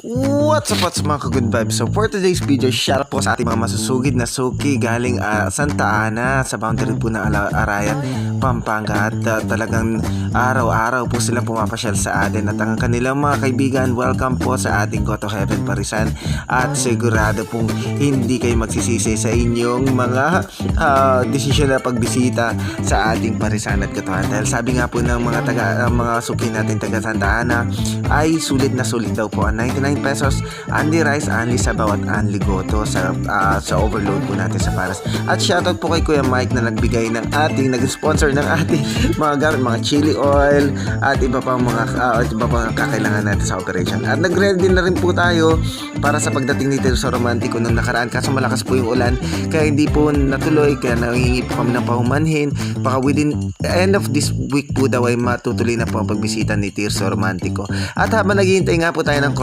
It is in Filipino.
What's up mga ka-good vibes? So for today's video, shout out po sa ating mga masusugid na suki galing Santa Ana sa boundary po ng Arayat, Pampanga at talagang araw-araw po sila pumapasyal sa atin at ang kanilang mga kaibigan, welcome po sa ating Go to Heaven Parisan at sigurado pong hindi kayo magsisisi sa inyong mga desisyon na pagbisita sa ating Parisan at Katuhan dahil sabi nga po ng mga suki natin taga Santa Ana ay sulit na sulit daw po ang 99 pesos, only rice, only sabaw at only goto sa overload po natin sa Paras. At shoutout po kay Kuya Mike na nagbigay ng nag-sponsor ng ating mga gamit, mga chili oil at iba pang kakailangan natin sa operation. At nag-ready na rin po tayo para sa pagdating ni Tirso Romantico nung nakaraan kaso malakas po yung ulan kaya hindi po natuloy, kaya nangingi po kami ng pahumanhin. Baka within the end of this week po daw ay matutuloy na po ang pagbisita ni Tirso Romantico. At habang naghihintay nga po tayo ng